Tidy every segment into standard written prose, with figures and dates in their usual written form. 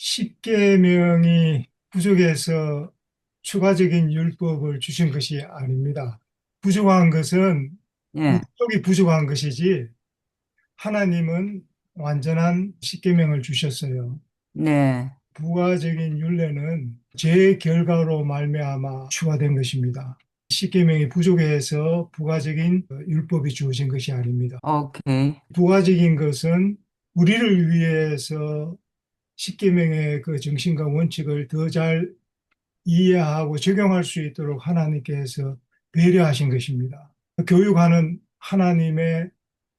십계명이 부족해서 추가적인 율법을 주신 것이 아닙니다. 부족한 것은 예, 목적이 부족한 것이지 하나님은 완전한 십계명을 주셨어요. 네, 부가적인 율례는 죄의 결과로 말미암아 추가된 것입니다. 십계명이 부족해서 부가적인 율법이 주어진 것이 아닙니다. 오케이. 부가적인 것은 우리를 위해서 십계명의 그 정신과 원칙을 더 잘 이해하고 적용할 수 있도록 하나님께서 배려하신 것입니다. 교육하는 하나님의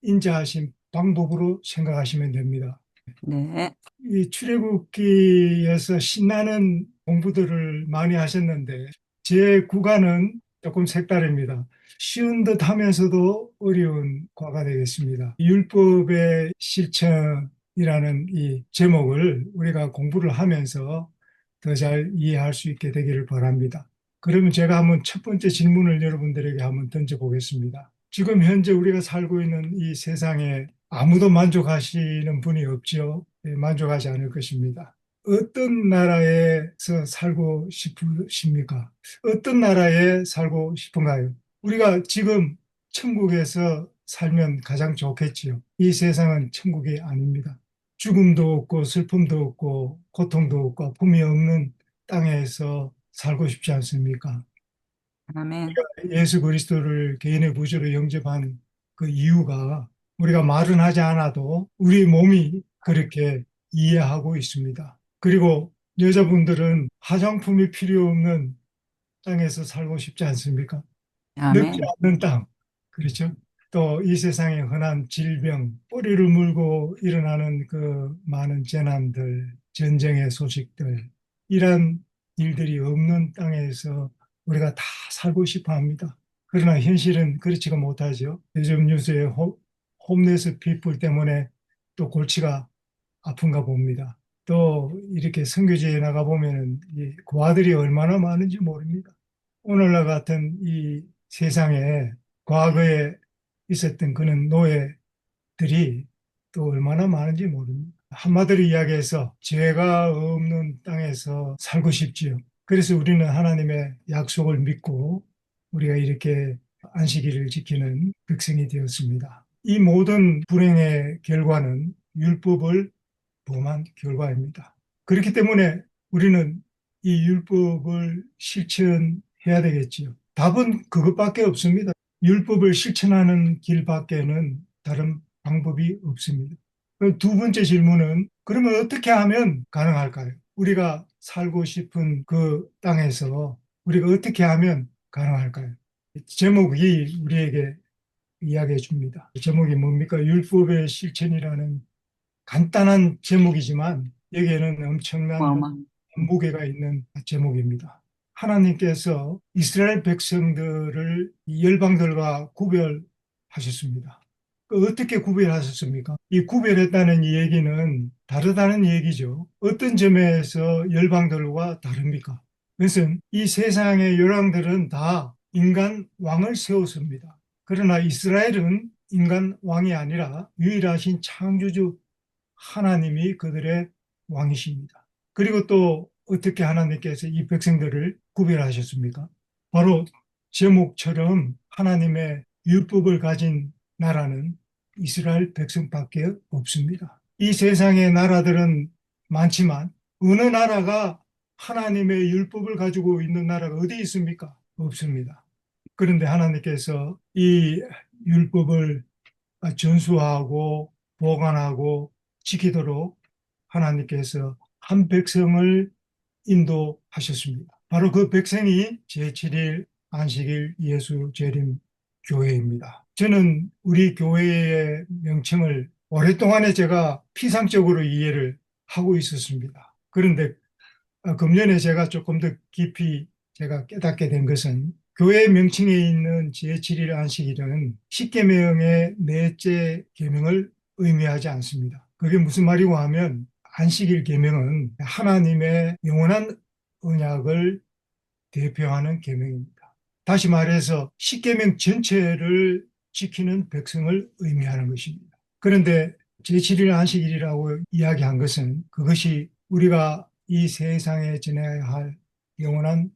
인자하신 방법으로 생각하시면 됩니다. 네, 이 출애굽기에서 신나는 공부들을 많이 하셨는데 제 구간은 조금 색다릅니다. 쉬운 듯 하면서도 어려운 과가 되겠습니다. 율법의 실천이라는 이 제목을 우리가 공부를 하면서 더 잘 이해할 수 있게 되기를 바랍니다. 그러면 제가 한번 첫 번째 질문을 여러분들에게 한번 던져보겠습니다. 지금 현재 우리가 살고 있는 이 세상에 아무도 만족하시는 분이 없지요. 만족하지 않을 것입니다. 어떤 나라에서 살고 싶으십니까? 어떤 나라에 살고 싶은가요? 우리가 지금 천국에서 살면 가장 좋겠지요. 이 세상은 천국이 아닙니다. 죽음도 없고 슬픔도 없고 고통도 없고 아픔이 없는 땅에서 살고 싶지 않습니까? 아멘. 예수 그리스도를 개인의 구주로 영접한 그 이유가 우리가 말은 하지 않아도 우리 몸이 그렇게 이해하고 있습니다. 그리고 여자분들은 화장품이 필요 없는 땅에서 살고 싶지 않습니까? 늙지 아멘. 않는 땅. 그렇죠? 또 이 세상의 흔한 질병, 뿌리를 물고 일어나는 그 많은 재난들, 전쟁의 소식들, 이런 일들이 없는 땅에서 우리가 다 살고 싶어 합니다. 그러나 현실은 그렇지가 못하죠. 요즘 뉴스에 홈레스 피플 때문에 또 골치가 아픈가 봅니다. 또 이렇게 선교지에 나가 보면은 이 고아들이 얼마나 많은지 모릅니다. 오늘날 같은 이 세상에 과거에 있었던 그런 노예들이 또 얼마나 많은지 모릅니다. 한마디로 이야기해서 죄가 없는 땅에서 살고 싶지요. 그래서 우리는 하나님의 약속을 믿고 우리가 이렇게 안식일을 지키는 백성이 되었습니다. 이 모든 불행의 결과는 율법을 범한 결과입니다. 그렇기 때문에 우리는 이 율법을 실천해야 되겠지요. 답은 그것밖에 없습니다. 율법을 실천하는 길밖에는 다른 방법이 없습니다. 두 번째 질문은 그러면 어떻게 하면 가능할까요? 우리가 살고 싶은 그 땅에서 우리가 어떻게 하면 가능할까요? 제목이 우리에게 이야기해 줍니다. 제목이 뭡니까? 율법의 실천이라는 간단한 제목이지만 여기에는 엄청난 어마. 무게가 있는 제목입니다. 하나님께서 이스라엘 백성들을 열방들과 구별하셨습니다. 어떻게 구별하셨습니까? 이 구별했다는 이 얘기는 다르다는 얘기죠. 어떤 점에서 열방들과 다릅니까? 그것은 이 세상의 열왕들은 다 인간 왕을 세웠습니다. 그러나 이스라엘은 인간 왕이 아니라 유일하신 창조주 하나님이 그들의 왕이십니다. 그리고 또 어떻게 하나님께서 이 백성들을 구별하셨습니까? 바로 제목처럼 하나님의 율법을 가진 나라는 이스라엘 백성밖에 없습니다. 이 세상의 나라들은 많지만 어느 나라가 하나님의 율법을 가지고 있는 나라가 어디 있습니까? 없습니다. 그런데 하나님께서 이 율법을 전수하고 보관하고 지키도록 하나님께서 한 백성을 인도하셨습니다. 바로 그 백성이 제7일 안식일 예수 재림 교회입니다. 저는 우리 교회의 명칭을 오랫동안에 제가 피상적으로 이해를 하고 있었습니다. 그런데 금년에 제가 조금 더 깊이 제가 깨닫게 된 것은 교회 명칭에 있는 제7일 안식일은 십계명의 넷째 계명을 의미하지 않습니다. 그게 무슨 말이고 하면 안식일 계명은 하나님의 영원한 언약을 대표하는 계명입니다. 다시 말해서 십계명 전체를 지키는 백성을 의미하는 것입니다. 그런데 제7일 안식일이라고 이야기한 것은 그것이 우리가 이 세상에 전해야 할 영원한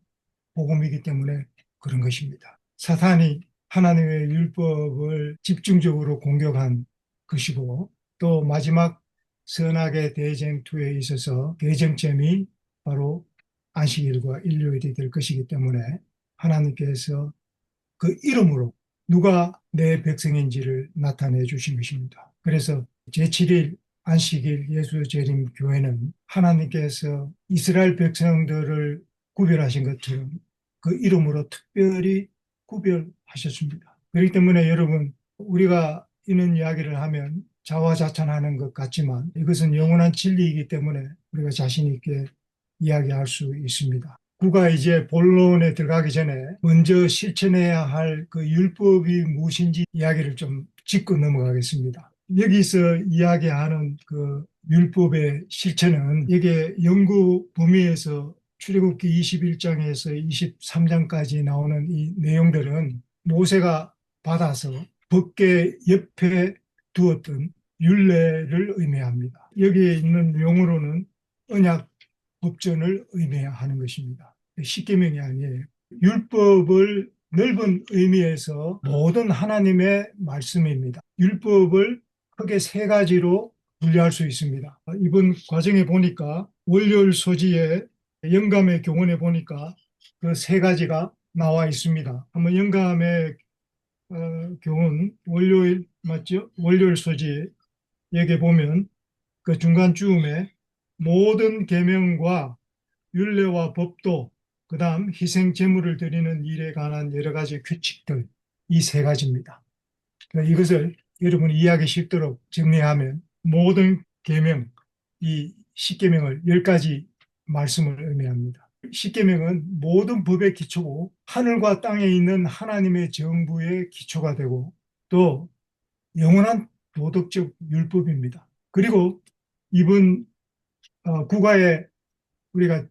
복음이기 때문에 그런 것입니다. 사탄이 하나님의 율법을 집중적으로 공격한 것이고 또 마지막 선악의 대쟁투에 있어서 대쟁점이 바로 안식일과 일요일이 될 것이기 때문에 하나님께서 그 이름으로 누가 내 백성인지를 나타내 주신 것입니다. 그래서 제7일 안식일 예수재림 교회는 하나님께서 이스라엘 백성들을 구별하신 것처럼 그 이름으로 특별히 구별하셨습니다. 그렇기 때문에 여러분, 우리가 이런 이야기를 하면 자화자찬하는 것 같지만 이것은 영원한 진리이기 때문에 우리가 자신 있게 이야기할 수 있습니다. 구가 이제 본론에 들어가기 전에 먼저 실천해야 할 그 율법이 무엇인지 이야기를 좀 짚고 넘어가겠습니다. 여기서 이야기하는 그 율법의 실천은 이게 영구 범위에서 출애굽기 21장에서 23장까지 나오는 이 내용들은 모세가 받아서 법궤 옆에 두었던 율례를 의미합니다. 여기에 있는 용어로는 언약 법전을 의미하는 것입니다. 십계명이 아니에요. 율법을 넓은 의미에서 모든 하나님의 말씀입니다. 율법을 크게 세 가지로 분류할 수 있습니다. 이번 과정에 보니까 월요일 소지에 영감의 교훈에 보니까 그 세 가지가 나와 있습니다. 한번 영감의 교훈 월요일 맞죠? 월요일 소지 여기 보면 그 중간쯤에 모든 계명과 율례와 법도 그다음 희생 제물을 드리는 일에 관한 여러 가지 규칙들 이 세 가지입니다. 그러니까 이것을 여러분이 이해하기 쉽도록 정리하면 모든 계명 이 십계명을 10가지 말씀을 의미합니다. 십계명은 모든 법의 기초고 하늘과 땅에 있는 하나님의 정부의 기초가 되고 또 영원한 도덕적 율법입니다. 그리고 이번 국가에 우리가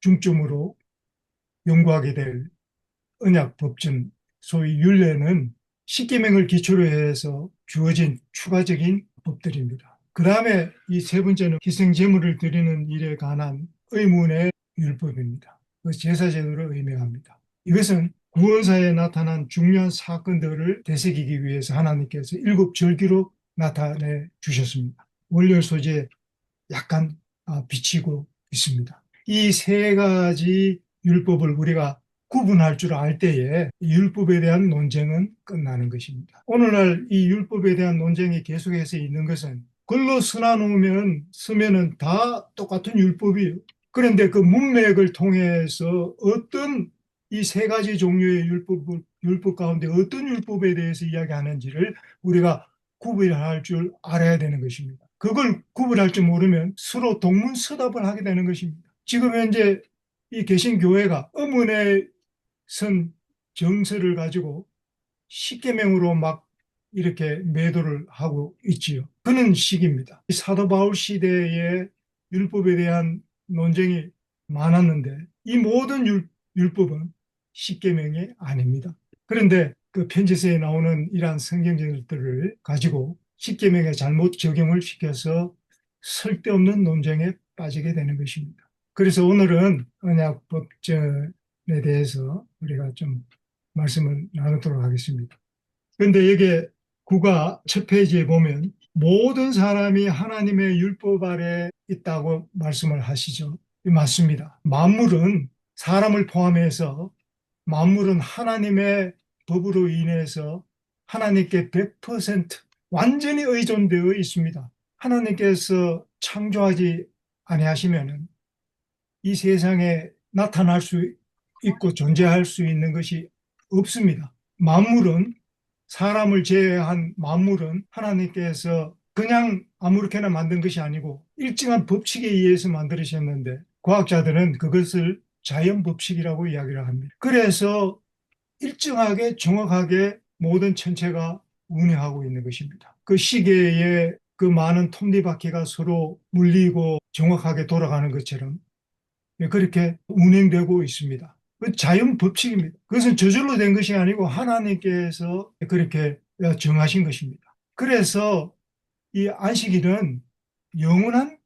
중점으로 연구하게 될 언약 법전, 소위 율례는 십계명을 기초로 해서 주어진 추가적인 법들입니다. 그 다음에 이 세 번째는 희생 제물을 드리는 일에 관한 의문의 율법입니다. 그 제사 제도를 의미합니다. 이것은 구원사에 나타난 중요한 사건들을 되새기기 위해서 하나님께서 7절기로 나타내 주셨습니다. 월요일 소재에 약간 비치고 있습니다. 이 세 가지 율법을 우리가 구분할 줄 알 때에 율법에 대한 논쟁은 끝나는 것입니다. 오늘날 이 율법에 대한 논쟁이 계속해서 있는 것은 글로 쓰면은 다 똑같은 율법이에요. 그런데 그 문맥을 통해서 어떤 이 세 가지 종류의 율법 가운데 어떤 율법에 대해서 이야기하는지를 우리가 구별할 줄 알아야 되는 것입니다. 그걸 구분할 줄 모르면 서로 동문서답을 하게 되는 것입니다. 지금 현재 이 개신교회가 의문의 선 정서를 가지고 십계명으로 막 이렇게 매도를 하고 있지요. 그런 시기입니다. 사도 바울 시대에 율법에 대한 논쟁이 많았는데 이 모든 율법은 십계명이 아닙니다. 그런데 그 편지서에 나오는 이러한 성경절들을 가지고 십계명에 잘못 적용을 시켜서 쓸데없는 논쟁에 빠지게 되는 것입니다. 그래서 오늘은 언약법전에 대해서 우리가 좀 말씀을 나누도록 하겠습니다. 그런데 여기 구가 첫 페이지에 보면 모든 사람이 하나님의 율법 아래 있다고 말씀을 하시죠. 맞습니다. 만물은 사람을 포함해서 만물은 하나님의 법으로 인해서 하나님께 100% 완전히 의존되어 있습니다. 하나님께서 창조하지 아니하시면은 이 세상에 나타날 수 있고 존재할 수 있는 것이 없습니다. 만물은 사람을 제외한 만물은 하나님께서 그냥 아무렇게나 만든 것이 아니고 일정한 법칙에 의해서 만들으셨는데 과학자들은 그것을 자연 법칙이라고 이야기를 합니다. 그래서 일정하게 정확하게 모든 천체가 운행하고 있는 것입니다. 그 시계에 그 많은 톱니바퀴가 서로 물리고 정확하게 돌아가는 것처럼 그렇게 운행되고 있습니다. 그 자연 법칙입니다. 그것은 저절로 된 것이 아니고 하나님께서 그렇게 정하신 것입니다. 그래서 이 안식일은 영원한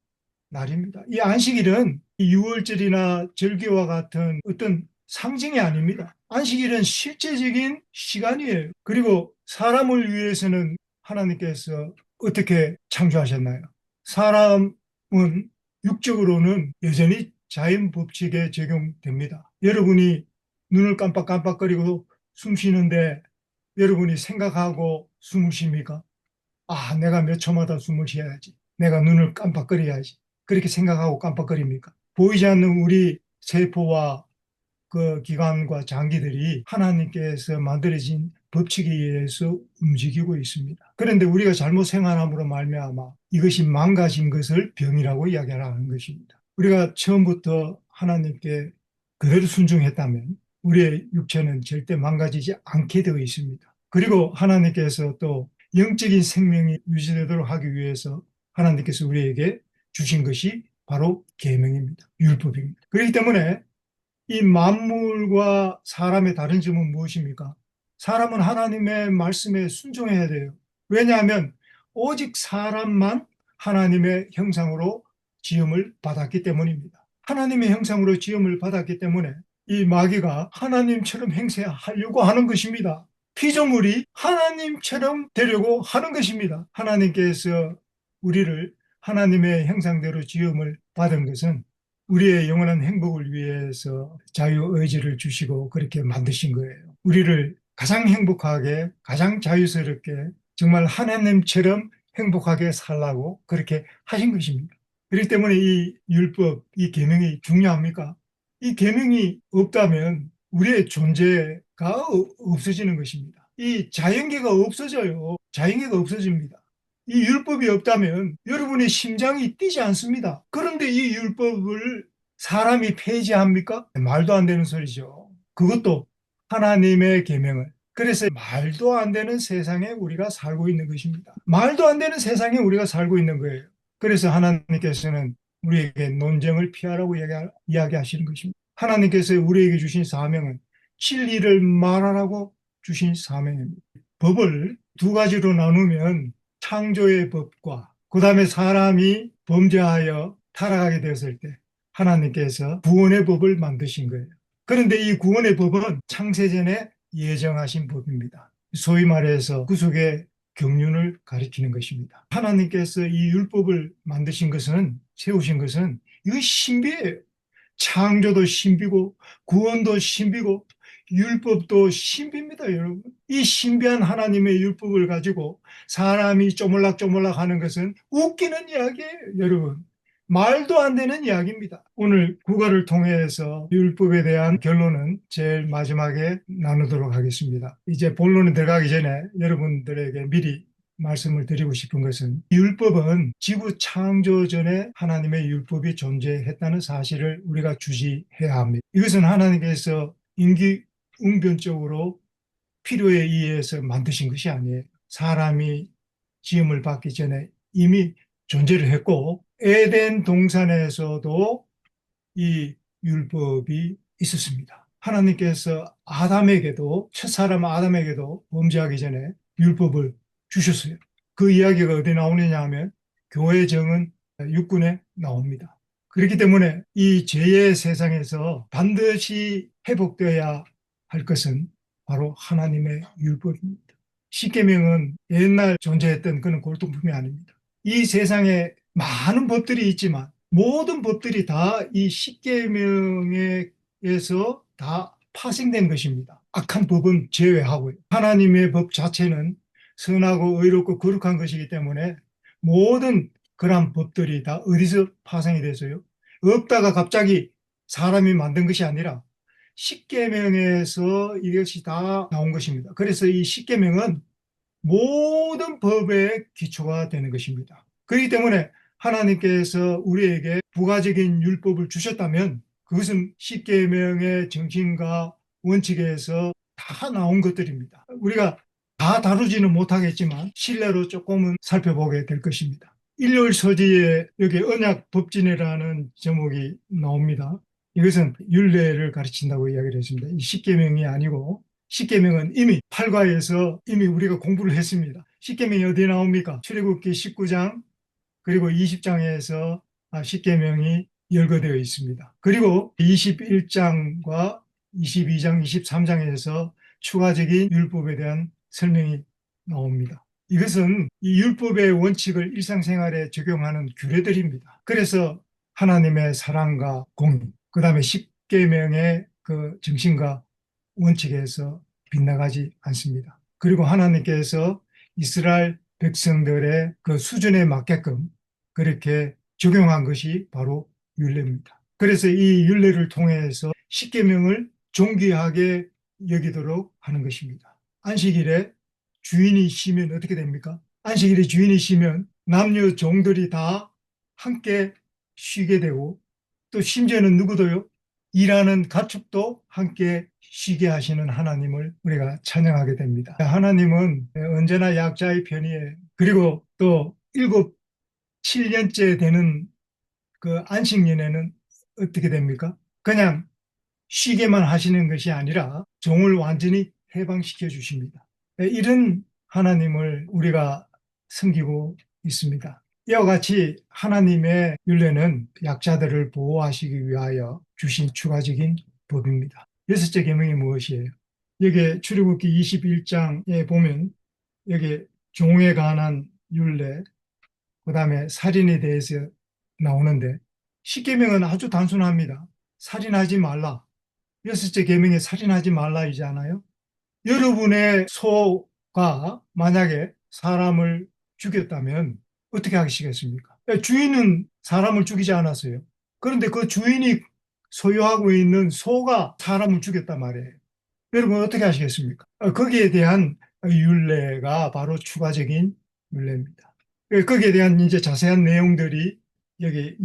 날입니다. 이 안식일은 이 유월절이나 절기와 같은 어떤 상징이 아닙니다. 안식일은 실제적인 시간이에요. 그리고 사람을 위해서는 하나님께서 어떻게 창조하셨나요? 사람은 육적으로는 여전히 자연 법칙에 적용됩니다. 여러분이 눈을 깜빡깜빡거리고 숨 쉬는데 여러분이 생각하고 숨을 쉽니까? 아, 내가 몇 초마다 숨을 쉬어야지. 내가 눈을 깜빡거려야지. 그렇게 생각하고 깜빡거립니까? 보이지 않는 우리 세포와 그 기관과 장기들이 하나님께서 만들어진 법칙에 의해서 움직이고 있습니다. 그런데 우리가 잘못 생활함으로 말미암아 이것이 망가진 것을 병이라고 이야기하는 것입니다. 우리가 처음부터 하나님께 그대로 순종했다면 우리의 육체는 절대 망가지지 않게 되어 있습니다. 그리고 하나님께서 또 영적인 생명이 유지되도록 하기 위해서 하나님께서 우리에게 주신 것이 바로 계명입니다. 율법입니다. 그렇기 때문에 이 만물과 사람의 다른 점은 무엇입니까? 사람은 하나님의 말씀에 순종해야 돼요. 왜냐하면 오직 사람만 하나님의 형상으로 지음을 받았기 때문입니다. 하나님의 형상으로 지음을 받았기 때문에 이 마귀가 하나님처럼 행세하려고 하는 것입니다. 피조물이 하나님처럼 되려고 하는 것입니다. 하나님께서 우리를 하나님의 형상대로 지음을 받은 것은 우리의 영원한 행복을 위해서 자유의지를 주시고 그렇게 만드신 거예요. 우리를 가장 행복하게, 가장 자유스럽게, 정말 하나님처럼 행복하게 살라고 그렇게 하신 것입니다. 그렇기 때문에 이 율법, 이 계명이 중요합니까? 이 계명이 없다면 우리의 존재가 없어지는 것입니다. 이 자연계가 없어져요. 자연계가 없어집니다. 이 율법이 없다면 여러분의 심장이 뛰지 않습니다. 그런데 이 율법을 사람이 폐지합니까? 말도 안 되는 소리죠. 그것도 하나님의 계명을. 그래서 말도 안 되는 세상에 우리가 살고 있는 것입니다. 말도 안 되는 세상에 우리가 살고 있는 거예요. 그래서 하나님께서는 우리에게 논쟁을 피하라고 이야기하시는 것입니다. 하나님께서 우리에게 주신 사명은 진리를 말하라고 주신 사명입니다. 법을 두 가지로 나누면 창조의 법과 그 다음에 사람이 범죄하여 타락하게 되었을 때 하나님께서 구원의 법을 만드신 거예요. 그런데 이 구원의 법은 창세전에 예정하신 법입니다. 소위 말해서 구속의 경륜을 가리키는 것입니다. 하나님께서 이 율법을 만드신 것은, 세우신 것은 이거 신비예요. 창조도 신비고 구원도 신비고 율법도 신비입니다, 여러분. 이 신비한 하나님의 율법을 가지고 사람이 쪼물락쪼물락 하는 것은 웃기는 이야기예요, 여러분. 말도 안 되는 이야기입니다. 오늘 국어를 통해서 율법에 대한 결론은 제일 마지막에 나누도록 하겠습니다. 이제 본론에 들어가기 전에 여러분들에게 미리 말씀을 드리고 싶은 것은 율법은 지구 창조 전에 하나님의 율법이 존재했다는 사실을 우리가 주시해야 합니다. 이것은 하나님께서 임기응변적으로 필요에 의해서 만드신 것이 아니에요. 사람이 지음을 받기 전에 이미 존재를 했고 에덴 동산에서도 이 율법이 있었습니다. 하나님께서 아담에게도 첫사람 아담에게도 범죄하기 전에 율법을 주셨어요. 그 이야기가 어디 나오느냐 하면 교회 정은 6군에 나옵니다. 그렇기 때문에 이 죄의 세상에서 반드시 회복되어야 할 것은 바로 하나님의 율법입니다. 십계명은 옛날 존재했던 그런 골동품이 아닙니다. 이 세상에 많은 법들이 있지만 모든 법들이 다 이 십계명에서 다 파생된 것입니다. 악한 법은 제외하고요. 하나님의 법 자체는 선하고 의롭고 거룩한 것이기 때문에 모든 그러한 법들이 다 어디서 파생이 돼서요? 없다가 갑자기 사람이 만든 것이 아니라 십계명에서 이것이 다 나온 것입니다. 그래서 이 십계명은 모든 법의 기초가 되는 것입니다. 그렇기 때문에 하나님께서 우리에게 부가적인 율법을 주셨다면 그것은 십계명의 정신과 원칙에서 다 나온 것들입니다. 우리가 다 다루지는 못하겠지만 신뢰로 조금은 살펴보게 될 것입니다. 일요일 서지에 여기 언약 법진이라는 제목이 나옵니다. 이것은 율례를 가르친다고 이야기를 했습니다. 이 십계명이 아니고 십계명은 이미 팔과에서 이미 우리가 공부를 했습니다. 십계명이 어디에 나옵니까? 출애굽기 19장 그리고 20장에서 십계명이 열거되어 있습니다. 그리고 21장과 22장, 23장에서 추가적인 율법에 대한 설명이 나옵니다. 이것은 이 율법의 원칙을 일상생활에 적용하는 규례들입니다. 그래서 하나님의 사랑과 공의, 그 다음에 십계명의 그 정신과 원칙에서 빗나가지 않습니다. 그리고 하나님께서 이스라엘 백성들의 그 수준에 맞게끔 그렇게 적용한 것이 바로 율례입니다. 그래서 이 율례를 통해서 십계명을 존귀하게 여기도록 하는 것입니다. 안식일에 주인이 쉬면 어떻게 됩니까? 안식일에 주인이 쉬면 남녀 종들이 다 함께 쉬게 되고 또 심지어는 누구도요? 일하는 가축도 함께 쉬게 하시는 하나님을 우리가 찬양하게 됩니다. 하나님은 언제나 약자의 편이에요. 그리고 또 일곱, 7년째 되는 그 안식년에는 어떻게 됩니까? 그냥 쉬게만 하시는 것이 아니라 종을 완전히 해방시켜 주십니다. 이런 하나님을 우리가 섬기고 있습니다. 이와 같이 하나님의 율례는 약자들을 보호하시기 위하여 주신 추가적인 법입니다. 여섯째 계명이 무엇이에요? 여기 출애굽기 21장에 보면 여기 종에 관한 율례, 그다음에 살인에 대해서 나오는데 십계명은 아주 단순합니다. 살인하지 말라. 여섯째 계명에 살인하지 말라이잖아요. 여러분의 소가 만약에 사람을 죽였다면 어떻게 하시겠습니까? 주인은 사람을 죽이지 않았어요. 그런데 그 주인이 소유하고 있는 소가 사람을 죽였단 말이에요. 여러분 어떻게 하시겠습니까? 거기에 대한 율례가 바로 추가적인 율례입니다. 거기에 대한 이제 자세한 내용들이 여기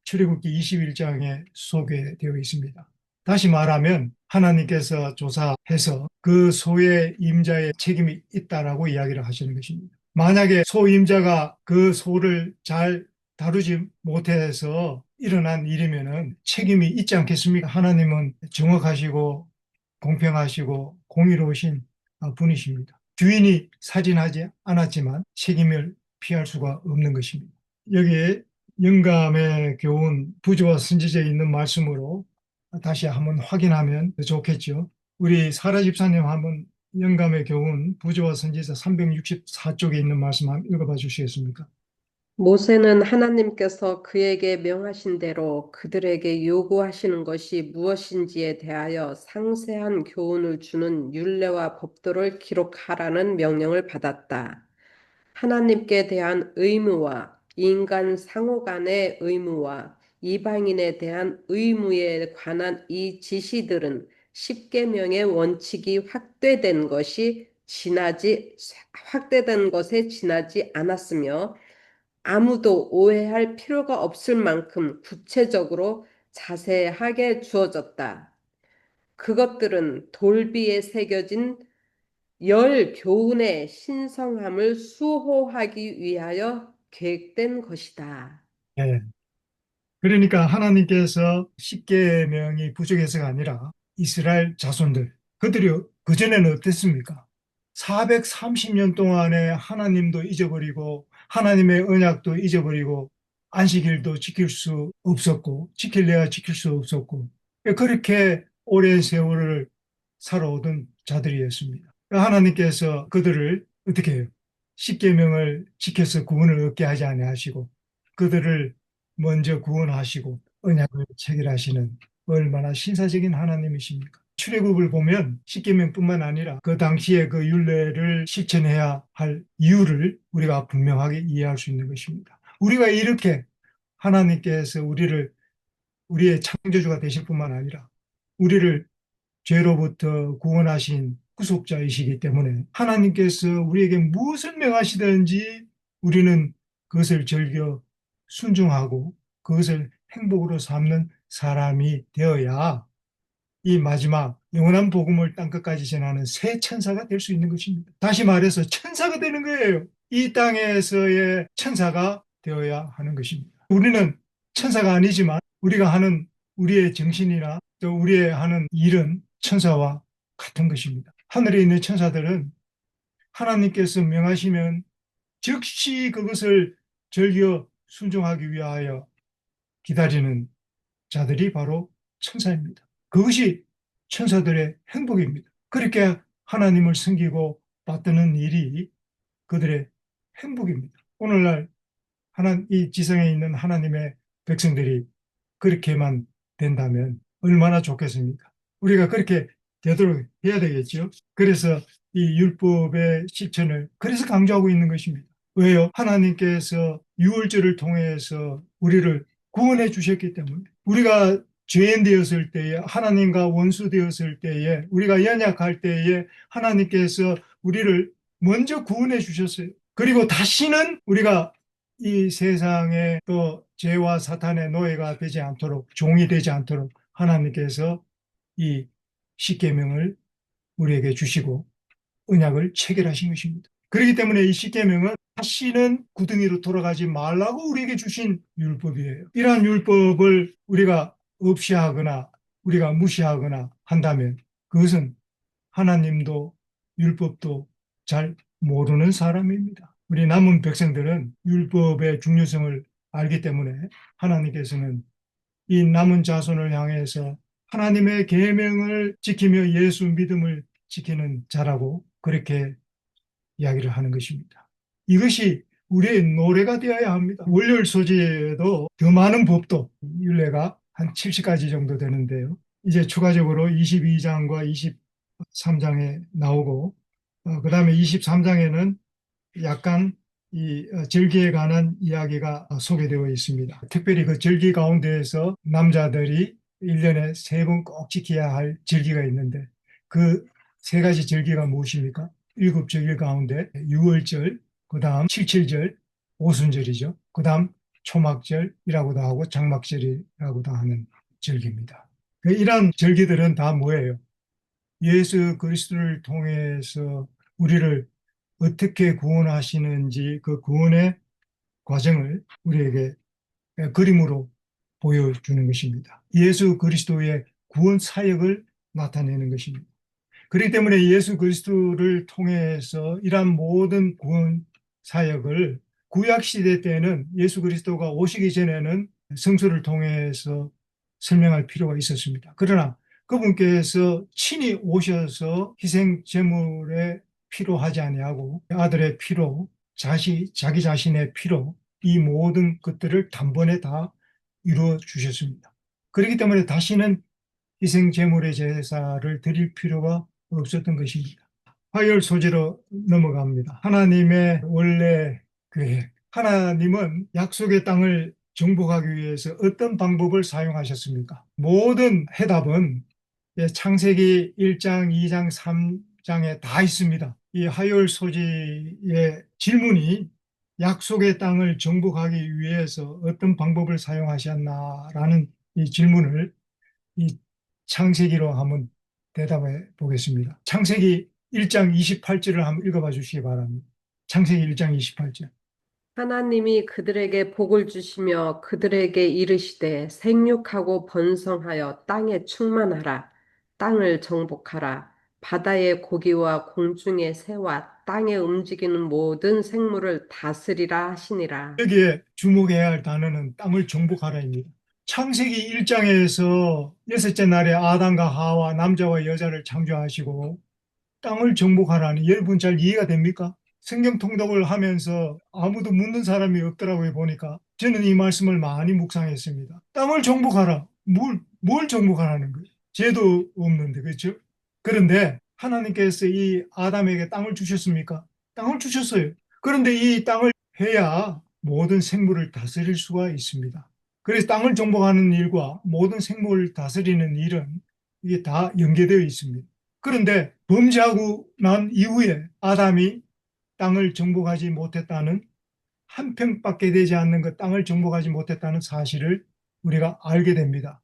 출애굽기 21장에 소개되어 있습니다. 다시 말하면 하나님께서 조사해서 그 소의 임자의 책임이 있다라고 이야기를 하시는 것입니다. 만약에 소 임자가 그 소를 잘 다루지 못해서 일어난 일이면은 책임이 있지 않겠습니까? 하나님은 정확하시고 공평하시고 공의로우신 분이십니다. 주인이 살인하지 않았지만 책임을 피할 수가 없는 것입니다. 여기에 영감의 교훈 부조와 선지자에 있는 말씀으로 다시 한번 확인하면 좋겠죠. 우리 사라 집사님 한번 영감의 교훈 부조와 선지자 364쪽에 있는 말씀 한번 읽어봐 주시겠습니까? 모세는 하나님께서 그에게 명하신 대로 그들에게 요구하시는 것이 무엇인지에 대하여 상세한 교훈을 주는 율례와 법도를 기록하라는 명령을 받았다. 하나님께 대한 의무와 인간 상호 간의 의무와 이방인에 대한 의무에 관한 이 지시들은 십계명의 원칙이 확대된 것에 지나지 않았으며 아무도 오해할 필요가 없을 만큼 구체적으로 자세하게 주어졌다. 그것들은 돌비에 새겨진 열 교훈의 신성함을 수호하기 위하여 계획된 것이다. 네. 그러니까 하나님께서 십계명이 부족해서가 아니라 이스라엘 자손들, 그들이 그전에는 어땠습니까? 430년 동안에 하나님도 잊어버리고 하나님의 언약도 잊어버리고 안식일도 지킬 수 없었고 지킬래야 지킬 수 없었고 그렇게 오랜 세월을 살아오던 자들이었습니다. 하나님께서 그들을 어떻게 해요? 십계명을 지켜서 구원을 얻게 하지 아니하시고 그들을 먼저 구원하시고 언약을 체결하시는 얼마나 신사적인 하나님이십니까? 출애굽을 보면 십계명뿐만 아니라 그 당시에 그 율례를 실천해야 할 이유를 우리가 분명하게 이해할 수 있는 것입니다. 우리가 이렇게 하나님께서 우리의 창조주가 되실 뿐만 아니라 우리를 죄로부터 구원하신 구속자이시기 때문에 하나님께서 우리에게 무엇을 명하시든지 우리는 그것을 즐겨 순종하고 그것을 행복으로 삼는 사람이 되어야 이 마지막 영원한 복음을 땅끝까지 전하는 새 천사가 될 수 있는 것입니다. 다시 말해서 천사가 되는 거예요. 이 땅에서의 천사가 되어야 하는 것입니다. 우리는 천사가 아니지만 우리가 하는 우리의 정신이나 또 우리의 하는 일은 천사와 같은 것입니다. 하늘에 있는 천사들은 하나님께서 명하시면 즉시 그것을 즐겨 순종하기 위하여 기다리는 자들이 바로 천사입니다. 그것이 천사들의 행복입니다. 그렇게 하나님을 섬기고 받드는 일이 그들의 행복입니다. 오늘날 이 지성에 있는 하나님의 백성들이 그렇게만 된다면 얼마나 좋겠습니까? 우리가 그렇게 되도록 해야 되겠죠. 그래서 이 율법의 실천을 그래서 강조하고 있는 것입니다. 왜요? 하나님께서 유월절을 통해서 우리를 구원해 주셨기 때문에 우리가 죄인 되었을 때에 하나님과 원수 되었을 때에 우리가 연약할 때에 하나님께서 우리를 먼저 구원해 주셨어요. 그리고 다시는 우리가 이 세상에 또 죄와 사탄의 노예가 되지 않도록 종이 되지 않도록 하나님께서 이 십계명을 우리에게 주시고 언약을 체결하신 것입니다. 그렇기 때문에 이 십계명은 다시는 구덩이로 돌아가지 말라고 우리에게 주신 율법이에요. 이러한 율법을 우리가 없이 하거나 우리가 무시하거나 한다면 그것은 하나님도 율법도 잘 모르는 사람입니다. 우리 남은 백성들은 율법의 중요성을 알기 때문에 하나님께서는 이 남은 자손을 향해서 하나님의 계명을 지키며 예수 믿음을 지키는 자라고 그렇게 이야기를 하는 것입니다. 이것이 우리의 노래가 되어야 합니다. 월요일 소지에도 더 많은 법도 율례가 한 70가지 정도 되는데요. 이제 추가적으로 22장과 23장에 나오고 그 다음에 23장에는 약간 이 절기에 관한 이야기가 소개되어 있습니다. 특별히 그 절기 가운데에서 남자들이 1년에 3번 꼭 지켜야 할 절기가 있는데 그 3가지 절기가 무엇입니까? 7절기 가운데 유월절, 그 다음 칠칠절, 오순절이죠. 그 다음 초막절이라고도 하고 장막절이라고도 하는 절기입니다. 이러한 절기들은 다 뭐예요? 예수 그리스도를 통해서 우리를 어떻게 구원하시는지 그 구원의 과정을 우리에게 그림으로 보여주는 것입니다. 예수 그리스도의 구원 사역을 나타내는 것입니다. 그렇기 때문에 예수 그리스도를 통해서 이러한 모든 구원 사역을 구약 시대 때는 예수 그리스도가 오시기 전에는 성서를 통해서 설명할 필요가 있었습니다. 그러나 그분께서 친히 오셔서 희생 제물에 피로 하지 아니하고 아들의 피로 자기 자신의 피로 이 모든 것들을 단번에 다 이루어 주셨습니다. 그렇기 때문에 다시는 희생 제물의 제사를 드릴 필요가 없었던 것입니다. 화요일 소재로 넘어갑니다. 하나님의 원래 계획. 하나님은 약속의 땅을 정복하기 위해서 어떤 방법을 사용하셨습니까? 모든 해답은 창세기 1장, 2장, 3장에 다 있습니다. 이 화요일 소지의 질문이 약속의 땅을 정복하기 위해서 어떤 방법을 사용하셨나라는 이 질문을 이 창세기로 한번 대답해 보겠습니다. 창세기 1장 28절을 한번 읽어봐 주시기 바랍니다. 창세기 1장 28절. 하나님이 그들에게 복을 주시며 그들에게 이르시되 생육하고 번성하여 땅에 충만하라. 땅을 정복하라. 바다의 고기와 공중의 새와 땅에 움직이는 모든 생물을 다스리라 하시니라. 여기에 주목해야 할 단어는 땅을 정복하라입니다. 창세기 1장에서 여섯째 날에 아담과 하와 남자와 여자를 창조하시고 땅을 정복하라니 여러분 잘 이해가 됩니까? 성경 통독을 하면서 아무도 묻는 사람이 없더라고요 보니까 저는 이 말씀을 많이 묵상했습니다. 땅을 정복하라. 뭘 정복하라는 거예요? 죄도 없는데 그렇죠? 그런데 하나님께서 이 아담에게 땅을 주셨습니까? 땅을 주셨어요. 그런데 이 땅을 해야 모든 생물을 다스릴 수가 있습니다. 그래서 땅을 정복하는 일과 모든 생물을 다스리는 일은 이게 다 연계되어 있습니다. 그런데 범죄하고 난 이후에 아담이 땅을 정복하지 못했다는 한 평밖에 되지 않는 그 땅을 정복하지 못했다는 사실을 우리가 알게 됩니다.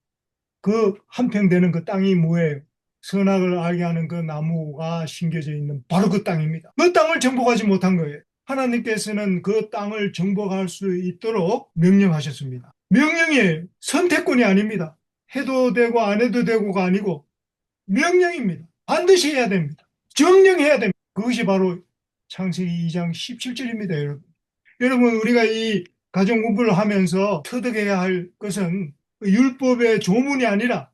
그 한 평 되는 그 땅이 뭐예요? 선악을 알게 하는 그 나무가 심겨져 있는 바로 그 땅입니다. 그 땅을 정복하지 못한 거예요. 하나님께서는 그 땅을 정복할 수 있도록 명령하셨습니다. 명령이에요. 선택권이 아닙니다. 해도 되고 안 해도 되고가 아니고 명령입니다. 반드시 해야 됩니다. 정령해야 됩니다. 그것이 바로 창세기 2장 17절입니다, 여러분. 여러분, 우리가 이 가정부를 하면서 터득해야 할 것은 율법의 조문이 아니라,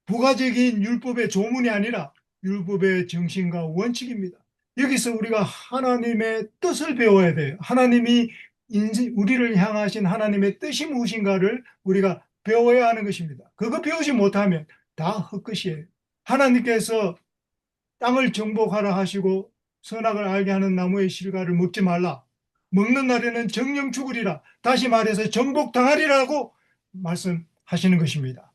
부가적인 율법의 조문이 아니라 율법의 정신과 원칙입니다. 여기서 우리가 하나님의 뜻을 배워야 돼요. 하나님이 우리를 향하신 하나님의 뜻이 무엇인가를 우리가 배워야 하는 것입니다. 그거 배우지 못하면 다 헛것이에요. 하나님께서 땅을 정복하라 하시고 선악을 알게 하는 나무의 실과를 먹지 말라. 먹는 날에는 정령 죽으리라. 다시 말해서 정복당하리라고 말씀하시는 것입니다.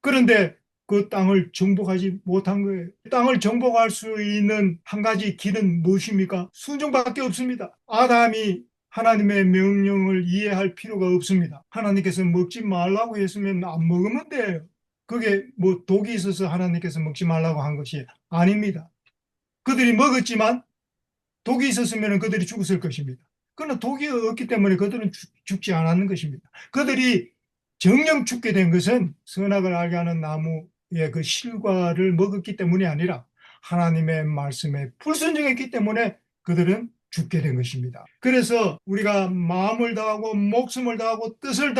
그런데 그 땅을 정복하지 못한 거예요. 땅을 정복할 수 있는 한 가지 길은 무엇입니까? 순종밖에 없습니다. 아담이 하나님의 명령을 이해할 필요가 없습니다. 하나님께서 먹지 말라고 했으면 안 먹으면 돼요. 그게 뭐 독이 있어서 하나님께서 먹지 말라고 한 것이 아닙니다. 그들이 먹었지만 독이 있었으면 그들이 죽었을 것입니다. 그러나 독이 없기 때문에 그들은 죽지 않았는 것입니다. 그들이 정령 죽게 된 것은 선악을 알게 하는 나무의 그 실과를 먹었기 때문이 아니라 하나님의 말씀에 불순종했기 때문에 그들은 죽게 된 것입니다. 그래서 우리가 마음을 다하고 목숨을 다하고 뜻을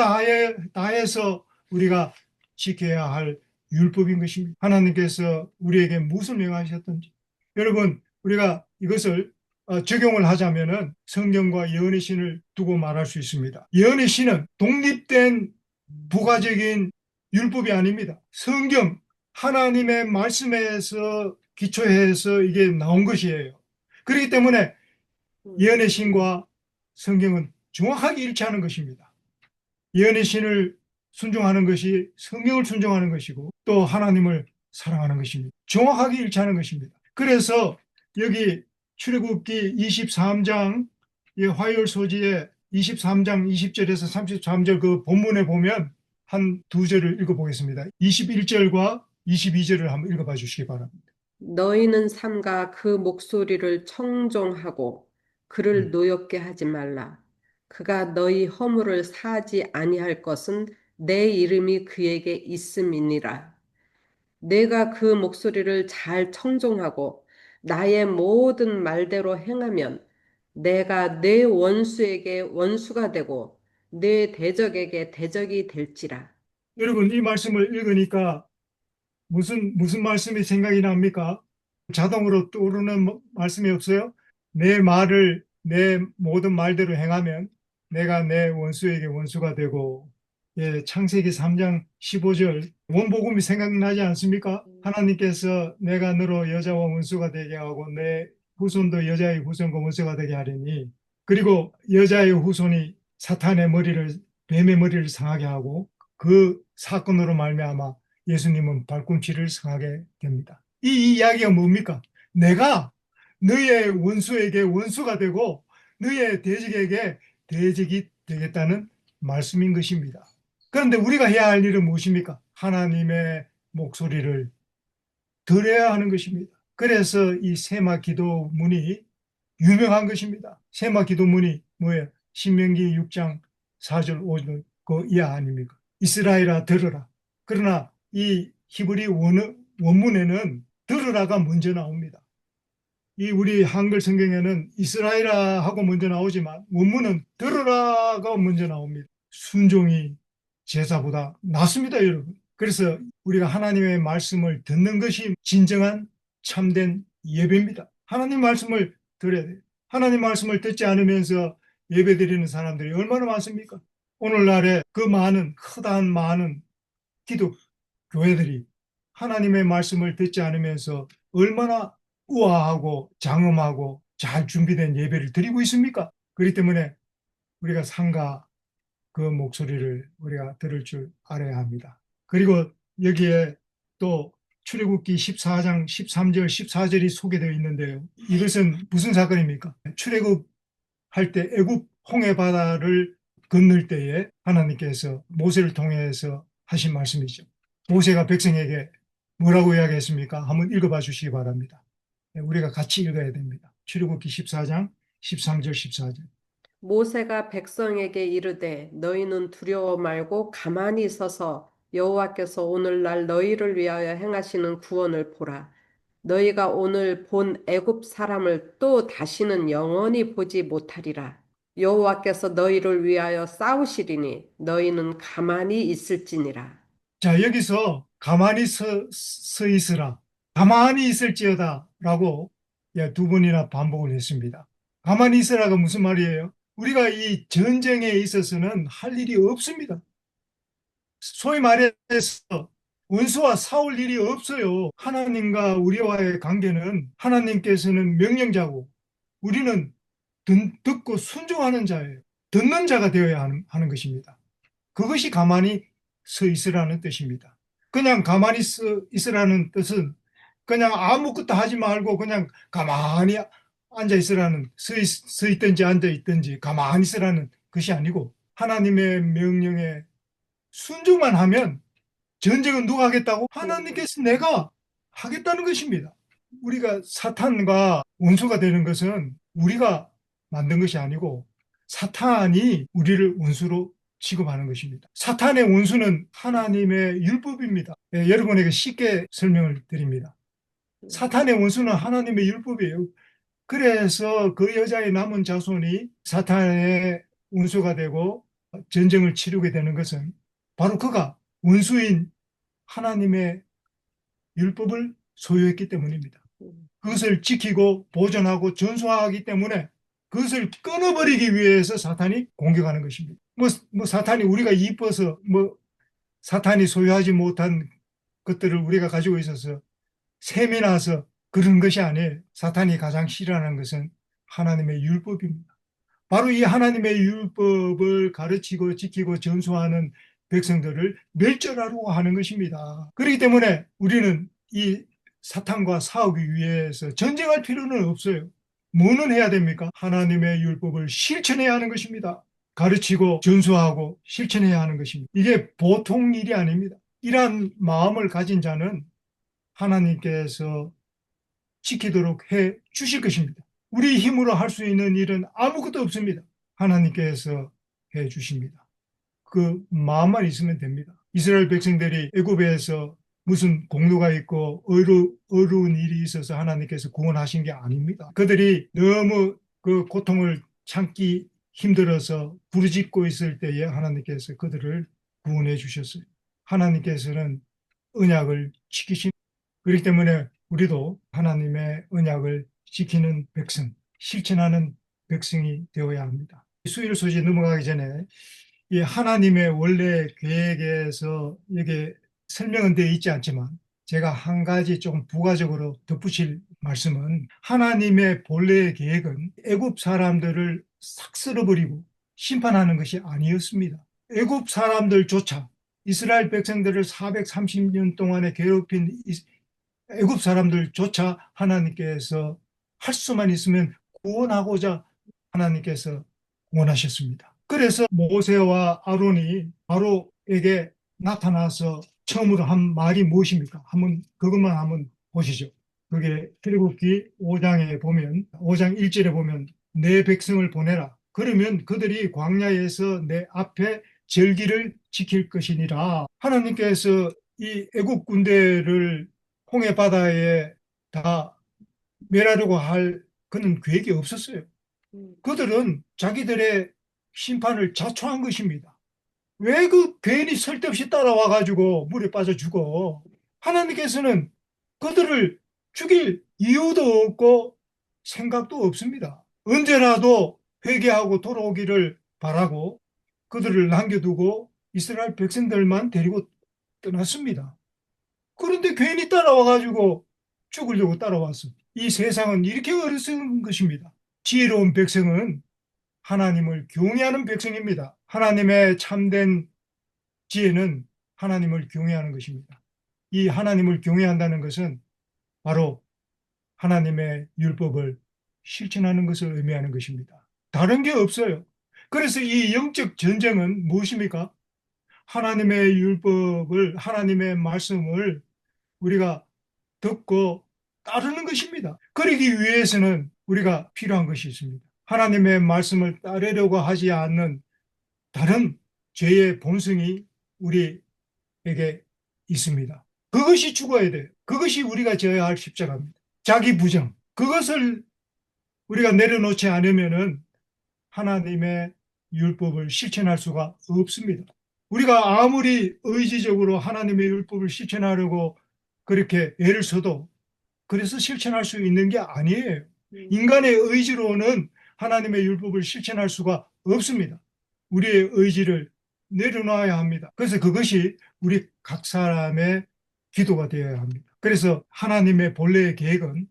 다해서 우리가 지켜야 할 율법인 것입니다. 하나님께서 우리에게 무슨 명하셨던지. 여러분, 우리가 이것을 적용을 하자면은 성경과 예언의 신을 두고 말할 수 있습니다. 예언의 신은 독립된 부가적인 율법이 아닙니다. 성경, 하나님의 말씀에서 기초해서 이게 나온 것이에요. 그렇기 때문에 예언의 신과 성경은 정확하게 일치하는 것입니다. 예언의 신을 순종하는 것이 성경을 순종하는 것이고 또 하나님을 사랑하는 것입니다. 정확하게 일치하는 것입니다. 그래서 여기 출애굽기 23장 화요일 소지에 23장 20절에서 33절 그 본문에 보면 한 두 절을 읽어보겠습니다. 21절과 22절을 한번 읽어봐 주시기 바랍니다. 너희는 삼가 그 목소리를 청종하고 그를 네. 노엽게 하지 말라. 그가 너희 허물을 사하지 아니할 것은 내 이름이 그에게 있음이니라. 내가 그 목소리를 잘 청종하고 나의 모든 말대로 행하면 내가 내 원수에게 원수가 되고 내 대적에게 대적이 될지라. 여러분 이 말씀을 읽으니까 무슨 말씀이 생각이 납니까? 자동으로 떠오르는 말씀이 없어요? 내 말을 내 모든 말대로 행하면 내가 내 원수에게 원수가 되고, 예, 창세기 3장 15절 원복음이 생각나지 않습니까? 하나님께서 내가 너로 여자와 원수가 되게 하고 내 후손도 여자의 후손과 원수가 되게 하리니, 그리고 여자의 후손이 사탄의 머리를 뱀의 머리를 상하게 하고 그 사건으로 말미암아 예수님은 발꿈치를 상하게 됩니다. 이 이야기가 뭡니까? 내가 너의 원수에게 원수가 되고 너의 대적에게 대적이 되겠다는 말씀인 것입니다. 그런데 우리가 해야 할 일은 무엇입니까? 하나님의 목소리를 들어야 하는 것입니다. 그래서 이 세마 기도문이 유명한 것입니다. 세마 기도문이 뭐예요? 신명기 6장 4절 5절 그 이하 아닙니까? 이스라엘아 들으라. 그러나 이 히브리 원문에는 들으라가 먼저 나옵니다. 이 우리 한글 성경에는 이스라엘아 하고 먼저 나오지만 원문은 들으라가 먼저 나옵니다. 순종이 제사보다 낫습니다, 여러분. 그래서 우리가 하나님의 말씀을 듣는 것이 진정한 참된 예배입니다. 하나님 말씀을 들어야 돼요. 하나님 말씀을 듣지 않으면서 예배 드리는 사람들이 얼마나 많습니까? 오늘날에 그 많은 기독 교회들이 하나님의 말씀을 듣지 않으면서 얼마나 우아하고 장엄하고 잘 준비된 예배를 드리고 있습니까? 그렇기 때문에 우리가 상가 그 목소리를 우리가 들을 줄 알아야 합니다. 그리고 여기에 또 출애굽기 14장 13절 14절이 소개되어 있는데요. 이것은 무슨 사건입니까? 출애굽할 때 애굽 홍해 바다를 건널 때에 하나님께서 모세를 통해서 하신 말씀이죠. 모세가 백성에게 뭐라고 이야기했습니까? 한번 읽어봐 주시기 바랍니다. 우리가 같이 읽어야 됩니다. 출애굽기 14장 13절 14절. 모세가 백성에게 이르되 너희는 두려워 말고 가만히 서서 여호와께서 오늘날 너희를 위하여 행하시는 구원을 보라. 너희가 오늘 본 애굽 사람을 또 다시는 영원히 보지 못하리라. 여호와께서 너희를 위하여 싸우시리니 너희는 가만히 있을지니라. 자, 여기서 가만히 서 있으라. 가만히 있을지어다. 라고 두 번이나 반복을 했습니다. 가만히 있으라가 무슨 말이에요? 우리가 이 전쟁에 있어서는 할 일이 없습니다. 소위 말해서 원수와 싸울 일이 없어요. 하나님과 우리와의 관계는 하나님께서는 명령자고 우리는 듣고 순종하는 자예요. 듣는 자가 되어야 하는 것입니다. 그것이 가만히 서 있으라는 뜻입니다. 그냥 가만히 서 있으라는 뜻은 그냥 아무것도 하지 말고 그냥 가만히 앉아 있으라는, 서 있든지 앉아 있든지 가만히 있으라는 것이 아니고 하나님의 명령에 순종만 하면 전쟁은 누가 하겠다고? 하나님께서 내가 하겠다는 것입니다. 우리가 사탄과 원수가 되는 것은 우리가 만든 것이 아니고 사탄이 우리를 원수로 취급하는 것입니다. 사탄의 원수는 하나님의 율법입니다. 여러분에게 쉽게 설명을 드립니다. 사탄의 원수는 하나님의 율법이에요. 그래서 그 여자의 남은 자손이 사탄의 원수가 되고 전쟁을 치르게 되는 것은 바로 그가 원수인 하나님의 율법을 소유했기 때문입니다. 그것을 지키고 보존하고 전수하기 때문에 그것을 끊어버리기 위해서 사탄이 공격하는 것입니다. 사탄이 우리가 이뻐서 사탄이 소유하지 못한 것들을 우리가 가지고 있어서 셈이 나서 그런 것이 아니에요. 사탄이 가장 싫어하는 것은 하나님의 율법입니다. 바로 이 하나님의 율법을 가르치고 지키고 전수하는 백성들을 멸절하려고 하는 것입니다. 그렇기 때문에 우리는 이 사탄과 싸우기 위해서 전쟁할 필요는 없어요. 뭐는 해야 됩니까? 하나님의 율법을 실천해야 하는 것입니다. 가르치고 전수하고 실천해야 하는 것입니다. 이게 보통 일이 아닙니다. 이러한 마음을 가진 자는 하나님께서 지키도록 해 주실 것입니다. 우리 힘으로 할 수 있는 일은 아무것도 없습니다. 하나님께서 해 주십니다. 그 마음만 있으면 됩니다. 이스라엘 백성들이 애굽에서 무슨 공로가 있고 어려운 일이 있어서 하나님께서 구원하신 게 아닙니다. 그들이 너무 그 고통을 참기 힘들어서 부르짖고 있을 때에 하나님께서 그들을 구원해 주셨어요. 하나님께서는 언약을 지키신, 그렇기 때문에 우리도 하나님의 언약을 지키는 백성, 실천하는 백성이 되어야 합니다. 수요일 소식 넘어가기 전에 이 하나님의 원래 계획에서 이게 설명은 되어 있지 않지만 제가 한 가지 조금 부가적으로 덧붙일 말씀은, 하나님의 본래의 계획은 애굽 사람들을 싹 쓸어버리고 심판하는 것이 아니었습니다. 애굽 사람들조차, 이스라엘 백성들을 430년 동안에 괴롭힌 애굽 사람들조차 하나님께서 할 수만 있으면 구원하고자 하나님께서 원하셨습니다. 그래서 모세와 아론이 바로에게 나타나서 처음으로 한 말이 무엇입니까? 그것만 한번 보시죠. 그게 출애굽기 5장에 보면, 5장 1절에 보면 내 백성을 보내라. 그러면 그들이 광야에서 내 앞에 절기를 지킬 것이니라. 하나님께서 이 애굽 군대를 홍해 바다에 다 멸하려고 할 그런 계획이 없었어요. 그들은 자기들의 심판을 자초한 것입니다. 왜 괜히 쓸데없이 따라와 가지고 물에 빠져 죽어? 하나님께서는 그들을 죽일 이유도 없고 생각도 없습니다. 언제라도 회개하고 돌아오기를 바라고 그들을 남겨두고 이스라엘 백성들만 데리고 떠났습니다. 그런데 괜히 따라와 가지고 죽으려고 따라왔어. 이 세상은 이렇게 어리석은 것입니다. 지혜로운 백성은 하나님을 경외하는 백성입니다. 하나님의 참된 지혜는 하나님을 경외하는 것입니다. 이 하나님을 경외한다는 것은 바로 하나님의 율법을 실천하는 것을 의미하는 것입니다. 다른 게 없어요. 그래서 이 영적 전쟁은 무엇입니까? 하나님의 율법을, 하나님의 말씀을 우리가 듣고 따르는 것입니다. 그러기 위해서는 우리가 필요한 것이 있습니다. 하나님의 말씀을 따르려고 하지 않는 다른 죄의 본성이 우리에게 있습니다. 그것이 죽어야 돼요. 그것이 우리가 져야 할 십자가입니다. 자기 부정. 그것을 우리가 내려놓지 않으면은 하나님의 율법을 실천할 수가 없습니다. 우리가 아무리 의지적으로 하나님의 율법을 실천하려고 그렇게 애를 써도 그래서 실천할 수 있는 게 아니에요. 인간의 의지로는 하나님의 율법을 실천할 수가 없습니다. 우리의 의지를 내려놔야 합니다. 그래서 그것이 우리 각 사람의 기도가 되어야 합니다. 그래서 하나님의 본래의 계획은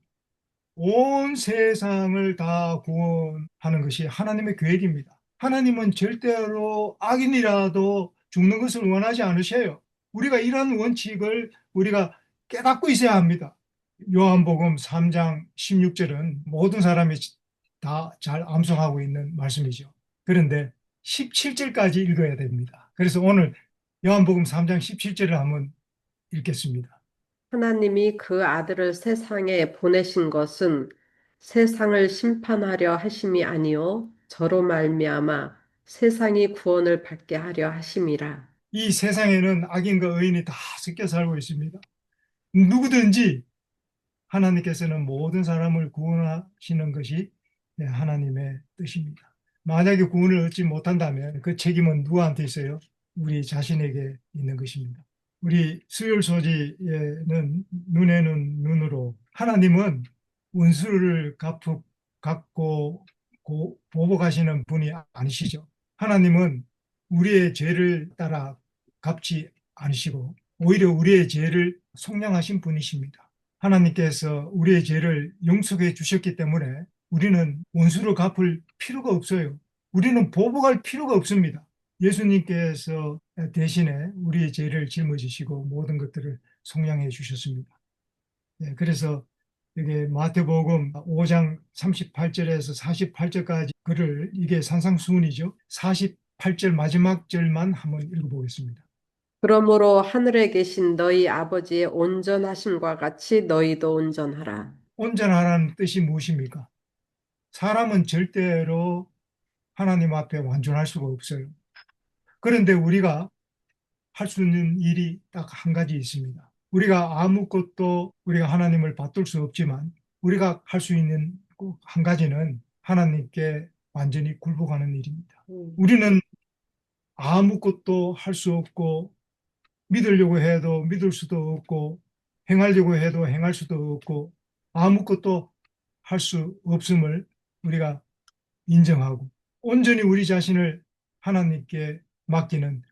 온 세상을 다 구원하는 것이 하나님의 계획입니다. 하나님은 절대로 악인이라도 죽는 것을 원하지 않으셔요. 우리가 이런 원칙을 우리가 깨닫고 있어야 합니다. 요한복음 3장 16절은 모든 사람이 다 잘 암송하고 있는 말씀이죠. 그런데 17절까지 읽어야 됩니다. 그래서 오늘 요한복음 3장 17절을 한번 읽겠습니다. 하나님이 그 아들을 세상에 보내신 것은 세상을 심판하려 하심이 아니요 저로 말미암아 세상이 구원을 받게 하려 하심이라. 이 세상에는 악인과 의인이 다 섞여 살고 있습니다. 누구든지 하나님께서는 모든 사람을 구원하시는 것이 하나님의 뜻입니다. 만약에 구원을 얻지 못한다면 그 책임은 누구한테 있어요? 우리 자신에게 있는 것입니다. 우리 수요일 소지에는 눈에는 눈으로 하나님은 원수를 갚고 보복하시는 분이 아니시죠. 하나님은 우리의 죄를 따라 갚지 않으시고 오히려 우리의 죄를 속량하신 분이십니다. 하나님께서 우리의 죄를 용서해 주셨기 때문에 우리는 원수를 갚을 필요가 없어요. 우리는 보복할 필요가 없습니다. 예수님께서 대신에 우리의 죄를 짊어지시고 모든 것들을 속량해 주셨습니다. 네, 그래서 여기 마태복음 5장 38절에서 48절까지 글을 이게 산상수훈이죠. 48절 마지막 절만 한번 읽어보겠습니다. 그러므로 하늘에 계신 너희 아버지의 온전하심과 같이 너희도 온전하라. 온전하라는 뜻이 무엇입니까? 사람은 절대로 하나님 앞에 완전할 수가 없어요. 그런데 우리가 할 수 있는 일이 딱 한 가지 있습니다. 우리가 아무것도 우리가 하나님을 받들 수 없지만 우리가 할 수 있는 꼭 한 가지는 하나님께 완전히 굴복하는 일입니다. 우리는 아무것도 할 수 없고 믿으려고 해도 믿을 수도 없고 행하려고 해도 행할 수도 없고 아무것도 할 수 없음을 우리가 인정하고 온전히 우리 자신을 하나님께 맡기는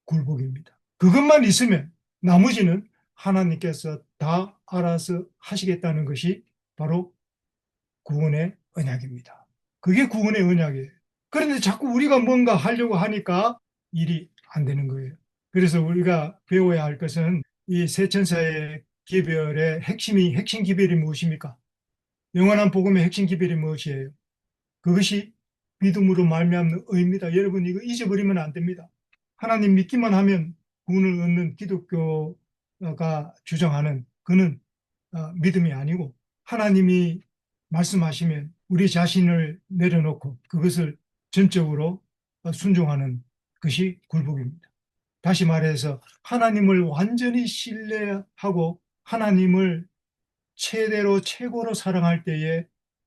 굴복입니다. 그것만 있으면 나머지는 하나님께서 다 알아서 하시겠다는 것이 바로 구원의 언약입니다. 그게 구원의 언약이에요. 그런데 자꾸 우리가 뭔가 하려고 하니까 일이 안 되는 거예요. 그래서 우리가 배워야 할 것은 이 세 천사의 기별의 핵심 기별이 무엇입니까? 영원한 복음의 핵심 기별이 무엇이에요? 그것이 믿음으로 말미암는 의입니다. 여러분 이거 잊어버리면 안 됩니다. 하나님 믿기만 하면 구원을 얻는 기독교가 주장하는 그는 믿음이 아니고 하나님이 말씀하시면 우리 자신을 내려놓고 그것을 전적으로 순종하는 것이 굴복입니다. 다시 말해서 하나님을 완전히 신뢰하고 하나님을 최대로 최고로 사랑할 때에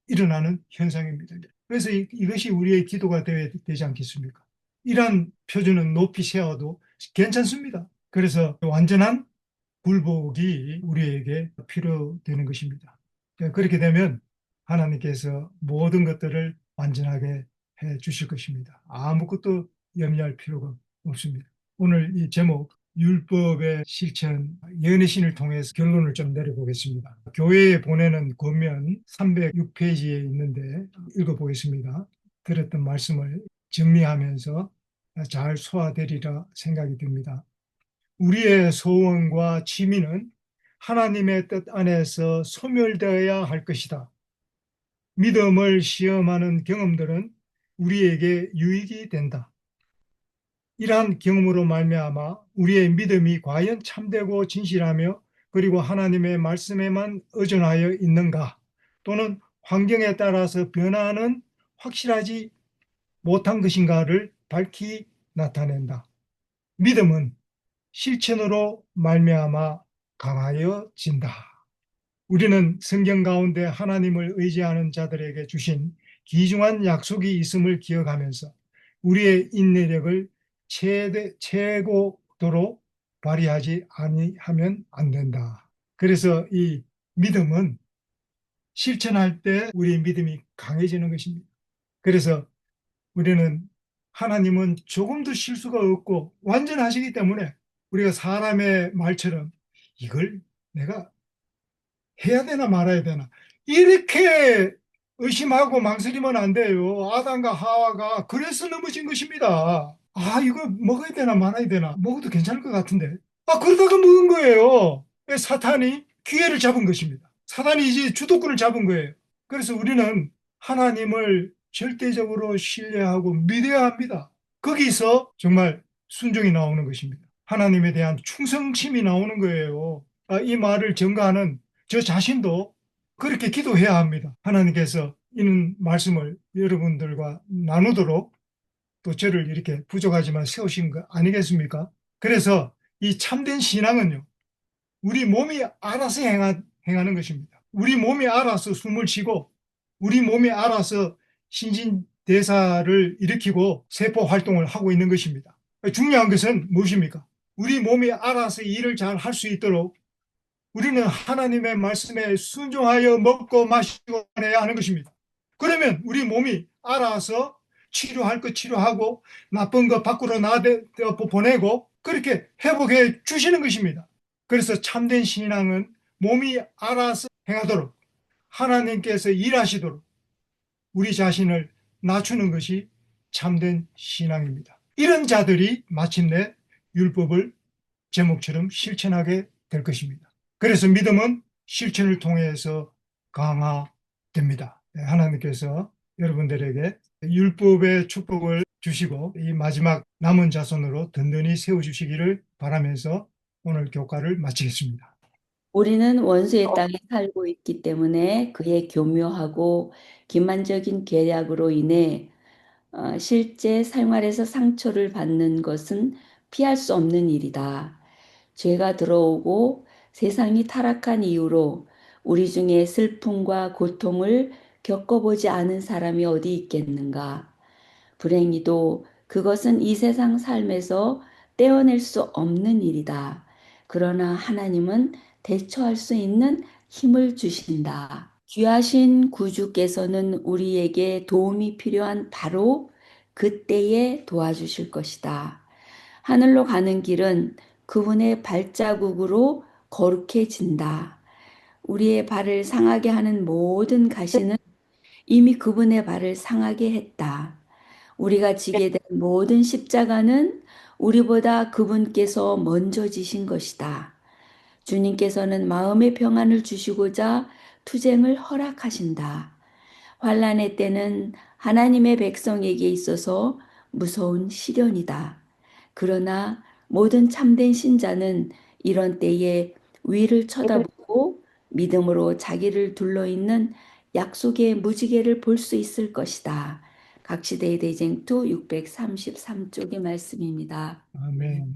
일어나는 현상입니다. 그래서 이것이 우리의 기도가 되지 않겠습니까? 이러한 표준은 높이 세워도 괜찮습니다. 그래서 완전한 굴복이 우리에게 필요되는 것입니다. 그렇게 되면 하나님께서 모든 것들을 완전하게 해 주실 것입니다. 아무것도 염려할 필요가 없습니다. 오늘 이 제목 율법의 실천 연애신을 통해서 결론을 좀 내려보겠습니다. 교회에 보내는 권면 306페이지에 있는데 읽어보겠습니다. 들었던 말씀을 정리하면서 잘 소화되리라 생각이 듭니다. 우리의 소원과 취미는 하나님의 뜻 안에서 소멸되어야 할 것이다. 믿음을 시험하는 경험들은 우리에게 유익이 된다. 이러한 경험으로 말미암아 우리의 믿음이 과연 참되고 진실하며 그리고 하나님의 말씀에만 의존하여 있는가 또는 환경에 따라서 변화는 확실하지 못한 것인가를 밝히 나타낸다. 믿음은 실천으로 말미암아 강하여진다. 우리는 성경 가운데 하나님을 의지하는 자들에게 주신 귀중한 약속이 있음을 기억하면서 우리의 인내력을 최고도로 발휘하지 아니하면 안 된다. 그래서 이 믿음은 실천할 때 우리의 믿음이 강해지는 것입니다. 그래서 우리는 하나님은 조금도 실수가 없고 완전하시기 때문에 우리가 사람의 말처럼 이걸 내가 해야 되나 말아야 되나 이렇게 의심하고 망설이면 안 돼요. 아담과 하와가 그래서 넘어진 것입니다. 아, 이거 먹어야 되나 말아야 되나 먹어도 괜찮을 것 같은데 그러다가 먹은 거예요. 사탄이 기회를 잡은 것입니다. 사탄이 이제 주도권을 잡은 거예요. 그래서 우리는 하나님을 절대적으로 신뢰하고 믿어야 합니다. 거기서 정말 순종이 나오는 것입니다. 하나님에 대한 충성심이 나오는 거예요. 이 말을 전가하는 저 자신도 그렇게 기도해야 합니다. 하나님께서 이는 말씀을 여러분들과 나누도록 또 저를 이렇게 부족하지만 세우신 거 아니겠습니까? 그래서 이 참된 신앙은요, 우리 몸이 알아서 행하는 것입니다. 우리 몸이 알아서 숨을 쉬고, 우리 몸이 알아서 신진대사를 일으키고 세포 활동을 하고 있는 것입니다. 중요한 것은 무엇입니까? 우리 몸이 알아서 일을 잘 할 수 있도록 우리는 하나님의 말씀에 순종하여 먹고 마시고 해야 하는 것입니다. 그러면 우리 몸이 알아서 치료할 것 치료하고 나쁜 것 밖으로 나대어 보내고 그렇게 회복해 주시는 것입니다. 그래서 참된 신앙은 몸이 알아서 행하도록 하나님께서 일하시도록 우리 자신을 낮추는 것이 참된 신앙입니다. 이런 자들이 마침내 율법을 제목처럼 실천하게 될 것입니다. 그래서 믿음은 실천을 통해서 강화됩니다. 하나님께서 여러분들에게 율법의 축복을 주시고 이 마지막 남은 자손으로 든든히 세워주시기를 바라면서 오늘 교과를 마치겠습니다. 우리는 원수의 땅에 살고 있기 때문에 그의 교묘하고 기만적인 계략으로 인해 실제 생활에서 상처를 받는 것은 피할 수 없는 일이다. 죄가 들어오고 세상이 타락한 이후로 우리 중에 슬픔과 고통을 겪어보지 않은 사람이 어디 있겠는가? 불행히도 그것은 이 세상 삶에서 떼어낼 수 없는 일이다. 그러나 하나님은 대처할 수 있는 힘을 주신다. 귀하신 구주께서는 우리에게 도움이 필요한 바로 그때에 도와주실 것이다. 하늘로 가는 길은 그분의 발자국으로 거룩해진다. 우리의 발을 상하게 하는 모든 가시는 이미 그분의 발을 상하게 했다. 우리가 지게 된 모든 십자가는 우리보다 그분께서 먼저 지신 것이다. 주님께서는 마음의 평안을 주시고자 투쟁을 허락하신다. 환난의 때는 하나님의 백성에게 있어서 무서운 시련이다. 그러나 모든 참된 신자는 이런 때에 위를 쳐다보고 믿음으로 자기를 둘러있는 약속의 무지개를 볼 수 있을 것이다. 각시대의 대쟁투 633쪽의 말씀입니다. 아멘.